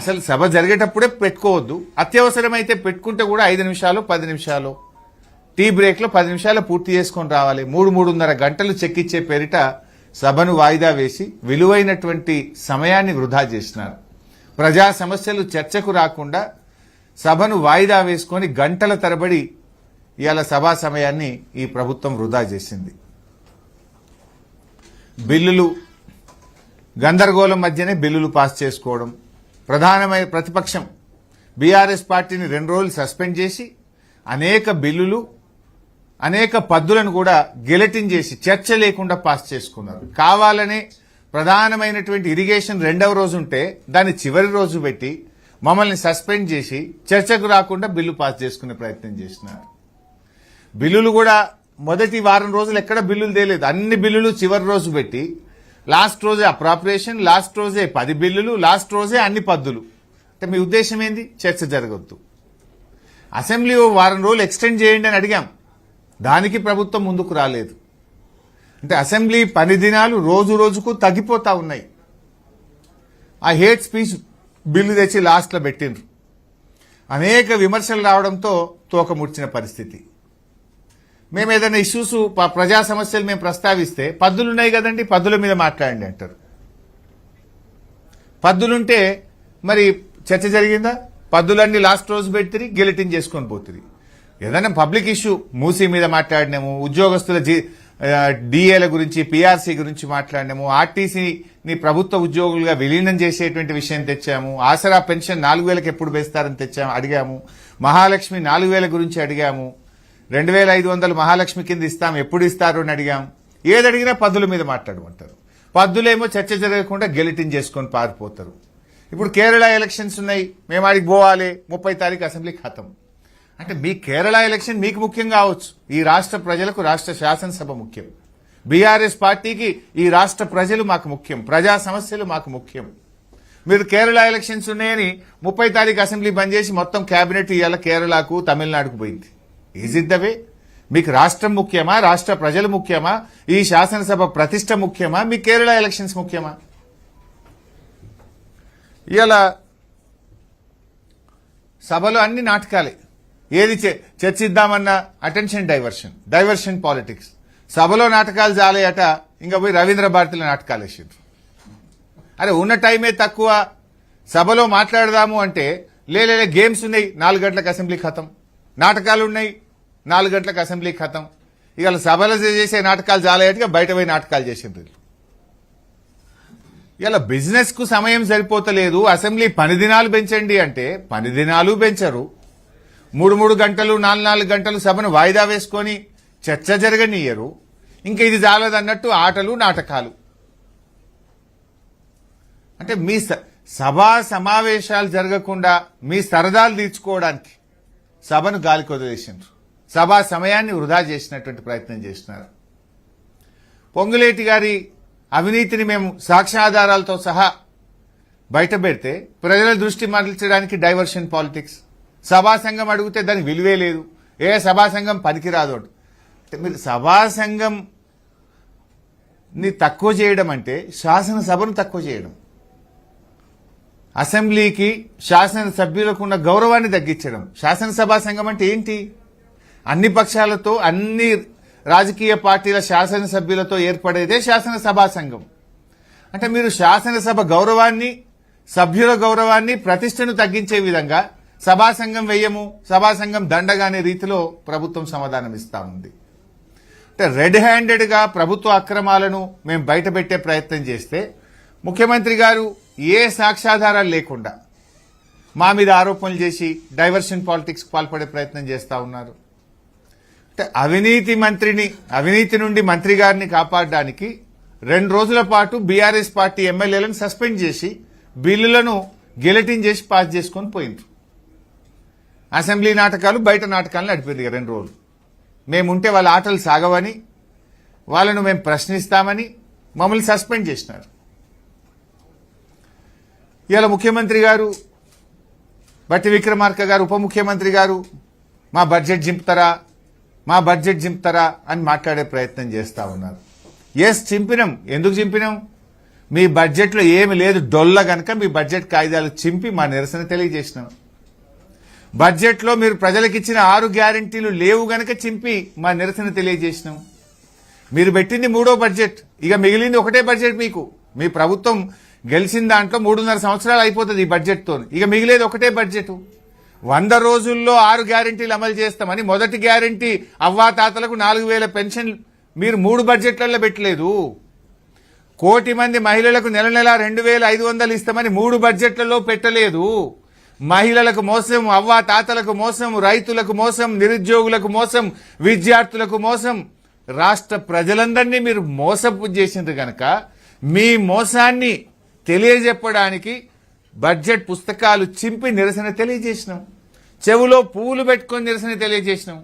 అసలు సభ జరిగేటప్పుడే పెట్టుకోవద్దు, అత్యవసరమైతే పెట్టుకుంటే కూడా 5 నిమిషాలు 10 నిమిషాలు టీ బ్రేక్లో 10 నిమిషాలు పూర్తి చేసుకొని రావాలి. 3-3.5 గంటలు చెక్కిచ్చే పేరిట సభను వాయిదా వేసి విలువైనటువంటి సమయాన్ని వృధా చేసినారు. ప్రజా సమస్యలు చర్చకు రాకుండా సభను వాయిదా వేసుకొని గంటల తరబడి ఇవాళ సభా సమయాన్ని ఈ ప్రభుత్వం వృధా చేసింది. బిల్లులు గందరగోళం మధ్యనే బిల్లులు పాస్ చేసుకోవడం, ప్రధానమైన ప్రతిపక్షం బీఆర్ఎస్ పార్టీని 2 రోజులు సస్పెండ్ చేసి అనేక బిల్లులు అనేక పద్దులను కూడా గెలటిన్ చేసి చర్చ లేకుండా పాస్ చేసుకున్నారు. కావాలనే ప్రధానమైనటువంటి ఇరిగేషన్ 2వ రోజు ఉంటే దాన్ని చివరి రోజు పెట్టి మమ్మల్ని సస్పెండ్ చేసి చర్చకు రాకుండా బిల్లు పాస్ చేసుకునే ప్రయత్నం చేసినారు. బిల్లులు కూడా మొదటి వారం రోజులు ఎక్కడ బిల్లులు తేలేదు, అన్ని బిల్లులు చివరి రోజు పెట్టి లాస్ట్ రోజే అప్రాప్రియేషన్, లాస్ట్ రోజే 10 బిల్లులు, లాస్ట్ రోజే అన్ని పద్దులు. అంటే మీ ఉద్దేశం ఏంది? చర్చ జరగద్దు. అసెంబ్లీ వారం రోజులు ఎక్స్టెండ్ చేయండి అని అడిగాం, దానికి ప్రభుత్వం ముందుకు రాలేదు. అంటే అసెంబ్లీ పని దినాలు రోజు రోజుకు తగ్గిపోతా ఉన్నాయి. ఆ హేట్ స్పీచ్ బిల్లు తెచ్చి లాస్ట్లో పెట్టిండ్రు. అనేక విమర్శలు రావడంతో తోక ముడిచిన పరిస్థితి. మేము ఏదైనా ఇష్యూస్ ప్రజా సమస్యలు మేము ప్రస్తావిస్తే పద్దులున్నాయి కదండి, పద్దుల మీద మాట్లాడండి అంటారు. పద్దులుంటే మరి చర్చ జరిగిందా? పద్దులన్నీ లాస్ట్ రోజు పెట్టి గెలిటిన్ చేసుకొని పోతుంది. ఏదైనా పబ్లిక్ ఇష్యూ మూసీ మీద మాట్లాడినాము, ఉద్యోగస్తుల డిఏల గురించి పీఆర్సీ గురించి మాట్లాడినాము, ఆర్టీసీని ప్రభుత్వ ఉద్యోగులుగా విలీనం చేసేటువంటి విషయం తెచ్చాము, ఆసరా పెన్షన్ 4,000కి ఎప్పుడు వేస్తారని అడిగాము, మహాలక్ష్మి 4,000 గురించి అడిగాము, 2,500 మహాలక్ష్మి కింద ఇస్తాం ఎప్పుడు ఇస్తారు అని అడిగాం. ఏది అడిగినా పద్దుల మీద మాట్లాడమంటారు. పద్దులేమో చర్చ జరగకుండా గెలిటిన్ చేసుకొని పారిపోతారు. ఇప్పుడు కేరళ ఎలక్షన్స్ ఉన్నాయి, మేము ఆడికి పోవాలి, 30 తారీఖు అసెంబ్లీ ఖతం. అంటే మీ కేరళ ఎలక్షన్ మీకు ముఖ్యం కావచ్చు, ఈ రాష్ట్ర ప్రజలకు రాష్ట్ర శాసనసభ ముఖ్యం. బీఆర్ఎస్ పార్టీకి ఈ రాష్ట్ర ప్రజలు మాకు ముఖ్యం, ప్రజా సమస్యలు మాకు ముఖ్యం. మీరు కేరళ ఎలక్షన్స్ ఉన్నాయని 30 తారీఖు అసెంబ్లీ బంద్ చేసి మొత్తం కేబినెట్ ఇవాళ కేరళకు తమిళనాడుకు పోయింది. Is it the way? మీకు రాష్ట్రం ముఖ్యమా, రాష్ట్ర ప్రజలు ముఖ్యమా, ఈ శాసనసభ ప్రతిష్ట ముఖ్యమా, మీ కేరళ ఎలక్షన్స్ ముఖ్యమా? ఇవాళ సభలో అన్ని నాటకాలే. ఏది చర్చిద్దామన్నా అటెన్షన్ డైవర్షన్ పాలిటిక్స్. సభలో నాటకాలు జాలేయట, ఇంకా పోయి రవీంద్ర భారతిలో నాటకాలు వేసిండ్రు. అరే ఉన్న టైమే తక్కువ, సభలో మాట్లాడదాము అంటే లేలే గేమ్స్ ఉన్నాయి 4 గంటలకు అసెంబ్లీ ఖతం, నాటకాలు ఉన్నాయి 4 గంటలకు అసెంబ్లీ ఖతం. ఇవాళ సభలో చేసే నాటకాలు జాలేయటగా బయట పోయి నాటకాలు చేసిండ్రు. ఇలా బిజినెస్ కు సమయం సరిపోతలేదు, అసెంబ్లీ పని దినాలు పెంచండి అంటే పని దినాలు పెంచరు. 3 గంటలు 4 గంటలు సభను వాయిదా వేసుకొని చర్చ జరగనియ్యరు. ఇంకా ఇది చాలదన్నట్టు ఆటలు నాటకాలు. అంటే మీ సభా సమావేశాలు జరగకుండా మీ సరదాలు తీర్చుకోవడానికి సభను గాలికి వదిలేసిండ్రు. సభా సమయాన్ని వృధా చేసినటువంటి ప్రయత్నం చేస్తున్నారు. పొంగులేటి గారి అవినీతిని మేము సాక్ష్యాధారాలతో సహా బయట పెడితే ప్రజల దృష్టి మరల్చడానికి డైవర్షన్ పాలిటిక్స్. సభా సంఘం అడిగితే దానికి విలువే లేదు, ఏ సభా సంఘం పనికిరాదు. అంటే మీరు సభా సంఘంని తక్కువ చేయడం అంటే శాసనసభను తక్కువ చేయడం, అసెంబ్లీకి శాసనసభ్యులకు ఉన్న గౌరవాన్ని తగ్గించడం. శాసనసభా సంఘం అంటే ఏంటి? అన్ని పక్షాలతో అన్ని రాజకీయ పార్టీల శాసనసభ్యులతో ఏర్పడేదే శాసనసభా సంఘం. అంటే మీరు శాసనసభ గౌరవాన్ని, సభ్యుల గౌరవాన్ని, ప్రతిష్టను తగ్గించే విధంగా సభా సంఘం వెయ్యము, సభా సంఘం దండగానే రీతిలో ప్రభుత్వం సమాధానం ఇస్తా ఉంది. అంటే రెడ్ హ్యాండెడ్ గా ప్రభుత్వ అక్రమాలను మేము బయటపెట్టే ప్రయత్నం చేస్తే ముఖ్యమంత్రి గారు ఏ సాక్ష్యాధారాలు లేకుండా మా మీద ఆరోపణలు చేసి డైవర్షన్ పాలిటిక్స్ పాల్పడే ప్రయత్నం చేస్తా ఉన్నారు. అంటే అవినీతి నుండి మంత్రి గారిని కాపాడడానికి 2 రోజుల పాటు బీఆర్ఎస్ పార్టీ ఎమ్మెల్యేలను సస్పెండ్ చేసి బిల్లులను గెలటిన్ చేసి పాస్ చేసుకొని పోయిండ్రు. అసెంబ్లీ నాటకాలు బయట నాటకాలను నడిపింది 2 రోజులు. మేముంటే వాళ్ళ ఆటలు సాగవని, వాళ్ళను మేము ప్రశ్నిస్తామని మమ్మల్ని సస్పెండ్ చేసినారు. ఇవాళ ముఖ్యమంత్రి గారు, బట్టి విక్రమార్క గారు, ఉప ముఖ్యమంత్రి గారు మా బడ్జెట్ చింపుతారా అని మాట్లాడే ప్రయత్నం చేస్తా ఉన్నారు. ఎస్ చింపినాం. ఎందుకు చింపినాం? మీ బడ్జెట్లో ఏమి లేదు డొల్ల గనక మీ బడ్జెట్ కాయిదాలు చింపి మా నిరసన తెలియజేసినాం. బడ్జెట్లో మీరు ప్రజలకు ఇచ్చిన 6 గ్యారెంటీలు లేవు గనక చింపి మా నిరసన తెలియజేసినాం. మీరు పెట్టింది 3వ బడ్జెట్, ఇక మిగిలింది ఒకటే బడ్జెట్. మీకు మీ ప్రభుత్వం గెలిచిన దాంట్లో 3.5 సంవత్సరాలు అయిపోతుంది ఈ బడ్జెట్తో. ఇక మిగిలేది ఒకటే బడ్జెట్. 100 రోజుల్లో 6 గ్యారెంటీలు అమలు చేస్తామని మొదటి గ్యారెంటీ అవ్వాతాతలకు 4,000 పెన్షన్ మీరు 3 బడ్జెట్లలో పెట్టలేదు. 1 కోటి మంది మహిళలకు నెల నెల 2,500 ఇస్తామని 3 బడ్జెట్లలో పెట్టలేదు. మహిళలకు మోసం, అవ్వాతాతలకు మోసం, రైతులకు మోసం, నిరుద్యోగులకు మోసం, విద్యార్థులకు మోసం, రాష్ట్ర ప్రజలందరినీ మీరు మోసపు చేసిండ్రు గనక మీ మోసాన్ని తెలియజెప్పడానికి బడ్జెట్ పుస్తకాలు చింపి నిరసన తెలియజేసినాం. చెవులో పువ్వులు పెట్టుకొని నిరసన తెలియజేసినాం.